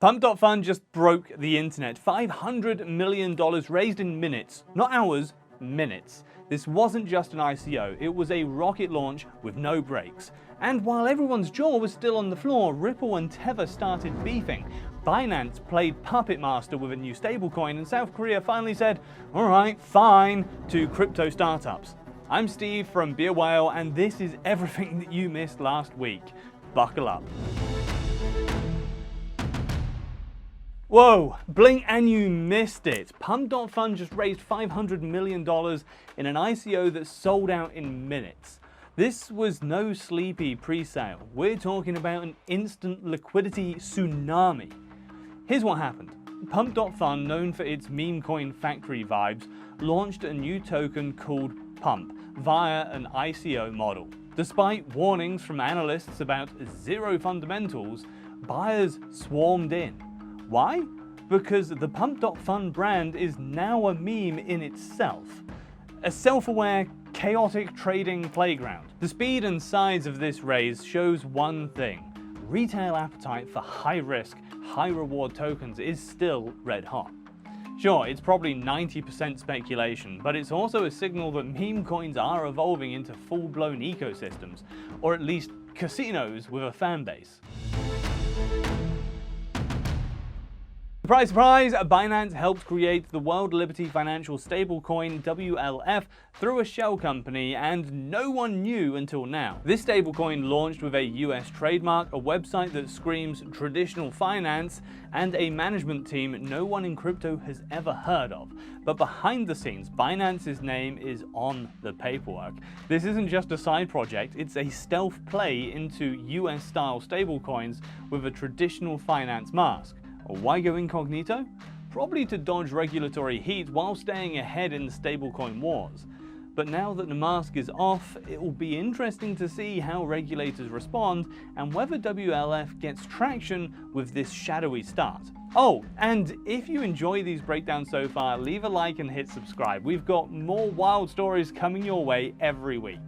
Pump.fun just broke the internet. $500 million raised in minutes, not hours, minutes. This wasn't just an ICO, it was a rocket launch with no brakes. And while everyone's jaw was still on the floor, Ripple and Tether started beefing. Binance played puppet master with a new stablecoin, and South Korea finally said, alright, fine, to crypto startups. I'm Steve from BeAWhale, and this is everything that you missed last week. Buckle up. Whoa, blink and you missed it. Pump.fun just raised $500 million in an ICO that sold out in minutes. This was no sleepy pre-sale. We're talking about an instant liquidity tsunami. Here's what happened. Pump.fun, known for its meme coin factory vibes, launched a new token called Pump via an ICO model. Despite warnings from analysts about zero fundamentals, buyers swarmed in. Why? Because the Pump.fun brand is now a meme in itself. A self-aware, chaotic trading playground. The speed and size of this raise shows one thing. Retail appetite for high-risk, high-reward tokens is still red hot. Sure, it's probably 90% speculation, but it's also a signal that meme coins are evolving into full-blown ecosystems, or at least casinos with a fan base. Surprise, surprise! Binance helped create the World Liberty financial stablecoin WLF through a shell company, and no one knew until now. This stablecoin launched with a US trademark, a website that screams traditional finance, and a management team no one in crypto has ever heard of. But behind the scenes, Binance's name is on the paperwork. This isn't just a side project, it's a stealth play into US-style stablecoins with a traditional finance mask. Why go incognito? Probably to dodge regulatory heat while staying ahead in the stablecoin wars. But now that the mask is off, it will be interesting to see how regulators respond and whether WLF gets traction with this shadowy start. Oh, and if you enjoy these breakdowns so far, leave a like and hit subscribe. We've got more wild stories coming your way every week.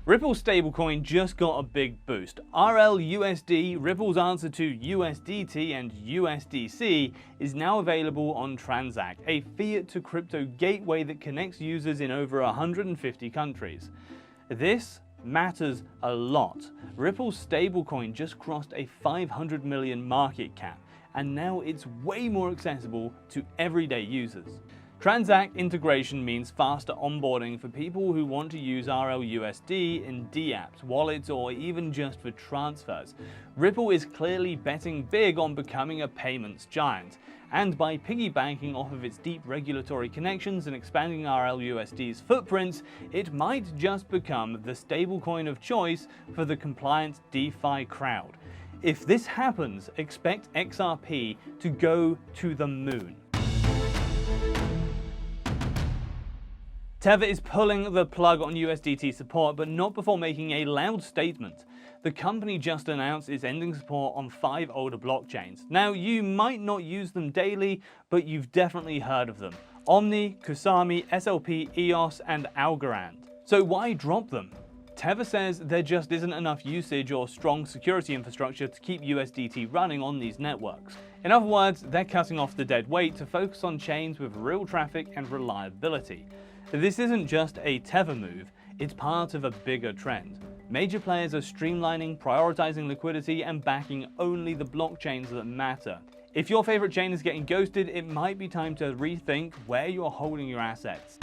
Ripple's stablecoin just got a big boost. RLUSD, Ripple's answer to USDt and USDC, is now available on Transak, a fiat-to-crypto gateway that connects users in over 150 countries. This matters a lot. Ripple's stablecoin just crossed a 500 million market cap, and now it's way more accessible to everyday users. Transak integration means faster onboarding for people who want to use RLUSD in dApps, wallets, or even just for transfers. Ripple is clearly betting big on becoming a payments giant, and by piggybacking off of its deep regulatory connections and expanding RLUSD's footprints, it might just become the stablecoin of choice for the compliant DeFi crowd. If this happens, expect XRP to go to the moon. Tether is pulling the plug on USDt support, but not before making a loud statement. The company just announced it's ending support on 5 older blockchains. Now, you might not use them daily, but you've definitely heard of them. Omni, Kusama, SLP, EOS, and Algorand. So why drop them? Tether says there just isn't enough usage or strong security infrastructure to keep USDT running on these networks. In other words, they're cutting off the dead weight to focus on chains with real traffic and reliability. This isn't just a Tether move, it's part of a bigger trend. Major players are streamlining, prioritizing liquidity, and backing only the blockchains that matter. If your favorite chain is getting ghosted, it might be time to rethink where you're holding your assets.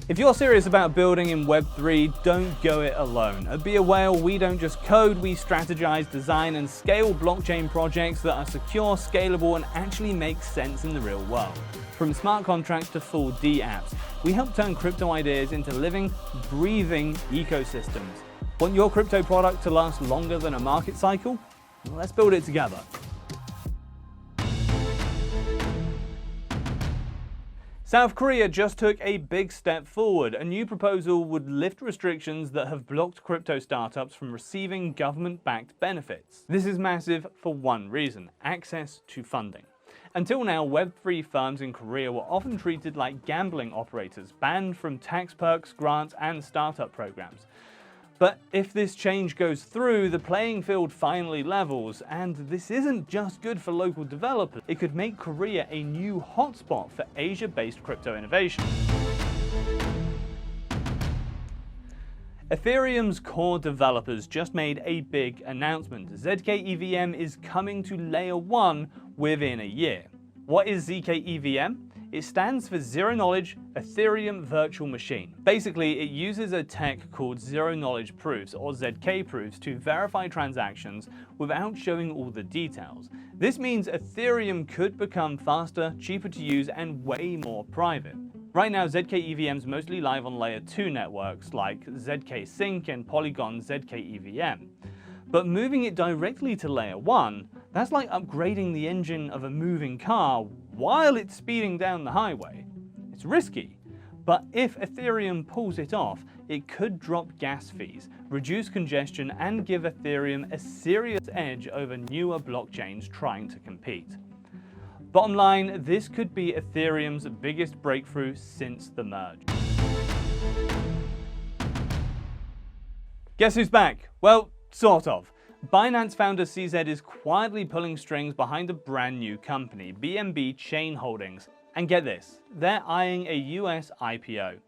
If you're serious about building in Web3, don't go it alone. At BeAWhale, we don't just code, we strategize, design, and scale blockchain projects that are secure, scalable, and actually make sense in the real world. From smart contracts to full dApps, we help turn crypto ideas into living, breathing ecosystems. Want your crypto product to last longer than a market cycle? Well, let's build it together. South Korea just took a big step forward. A new proposal would lift restrictions that have blocked crypto startups from receiving government-backed benefits. This is massive for one reason: access to funding. Until now, Web3 firms in Korea were often treated like gambling operators, banned from tax perks, grants, and startup programs. But if this change goes through, the playing field finally levels, and this isn't just good for local developers. It could make Korea a new hotspot for Asia-based crypto innovation. Ethereum's core developers just made a big announcement. zkEVM is coming to Layer 1 within a year. What is zkEVM? It stands for Zero Knowledge Ethereum Virtual Machine. Basically, it uses a tech called Zero Knowledge Proofs, or ZK proofs, to verify transactions without showing all the details. This means Ethereum could become faster, cheaper to use, and way more private. Right now, zkEVM is mostly live on Layer 2 networks like ZK Sync and Polygon zkEVM. But moving it directly to Layer 1, that's like upgrading the engine of a moving car while it's speeding down the highway. It's risky, but if Ethereum pulls it off, it could drop gas fees, reduce congestion, and give Ethereum a serious edge over newer blockchains trying to compete. Bottom line, this could be Ethereum's biggest breakthrough since the merge. Guess who's back? Well, sort of. Binance founder CZ is quietly pulling strings behind a brand new company, BNB Chain Holdings. And get this, they're eyeing a US IPO.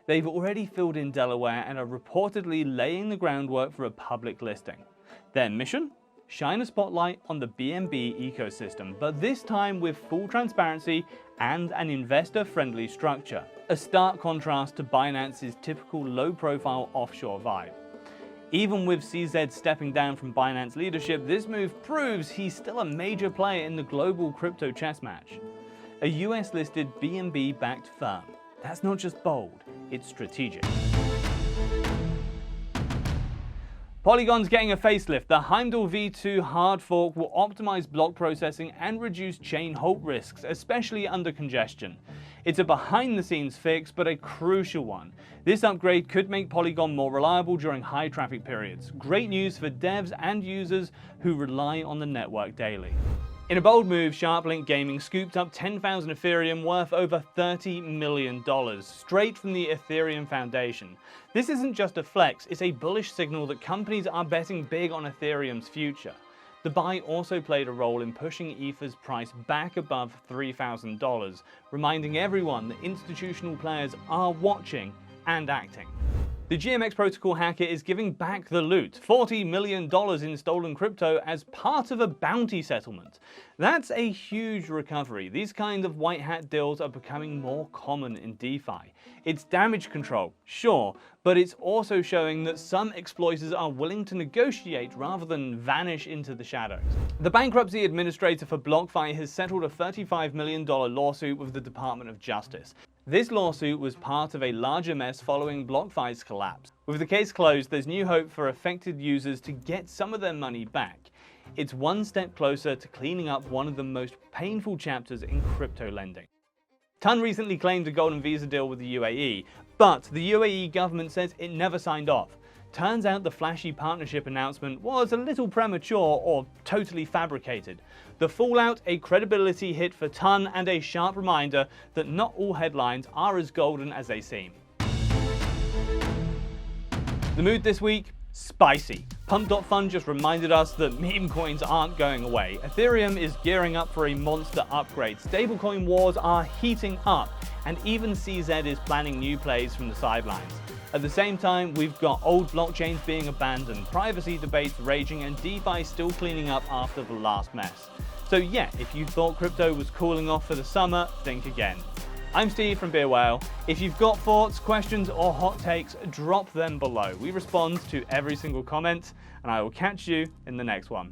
They've already filled in Delaware and are reportedly laying the groundwork for a public listing. Their mission? Shine a spotlight on the BNB ecosystem, but this time with full transparency and an investor-friendly structure. A stark contrast to Binance's typical low-profile offshore vibe. Even with CZ stepping down from Binance leadership, this move proves he's still a major player in the global crypto chess match. A US-listed BNB-backed firm. That's not just bold, it's strategic. Polygon's getting a facelift. The Heimdall v2 hard fork will optimize block processing and reduce chain halt risks, especially under congestion. It's a behind-the-scenes fix, but a crucial one. This upgrade could make Polygon more reliable during high traffic periods. Great news for devs and users who rely on the network daily. In a bold move, SharpLink Gaming scooped up 10,000 Ethereum worth over $30 million, straight from the Ethereum Foundation. This isn't just a flex, it's a bullish signal that companies are betting big on Ethereum's future. The buy also played a role in pushing Ether's price back above $3,000, reminding everyone that institutional players are watching and acting. The GMX protocol hacker is giving back the loot, $40 million in stolen crypto as part of a bounty settlement. That's a huge recovery. These kind of white hat deals are becoming more common in DeFi. It's damage control, sure, but it's also showing that some exploiters are willing to negotiate rather than vanish into the shadows. The bankruptcy administrator for BlockFi has settled a $35 million lawsuit with the Department of Justice. This lawsuit was part of a larger mess following BlockFi's collapse. With the case closed, there's new hope for affected users to get some of their money back. It's one step closer to cleaning up one of the most painful chapters in crypto lending. Ton recently claimed a golden visa deal with the UAE, but the UAE government says it never signed off. Turns out the flashy partnership announcement was a little premature or totally fabricated. The fallout, a credibility hit for Ton and a sharp reminder that not all headlines are as golden as they seem. The mood this week? Spicy. Pump.fun just reminded us that meme coins aren't going away. Ethereum is gearing up for a monster upgrade. Stablecoin wars are heating up, and even CZ is planning new plays from the sidelines. At the same time, we've got old blockchains being abandoned, privacy debates raging, and DeFi still cleaning up after the last mess. So yeah, if you thought crypto was cooling off for the summer, think again. I'm Steve from BeAWhale. If you've got thoughts, questions, or hot takes, drop them below. We respond to every single comment, and I will catch you in the next one.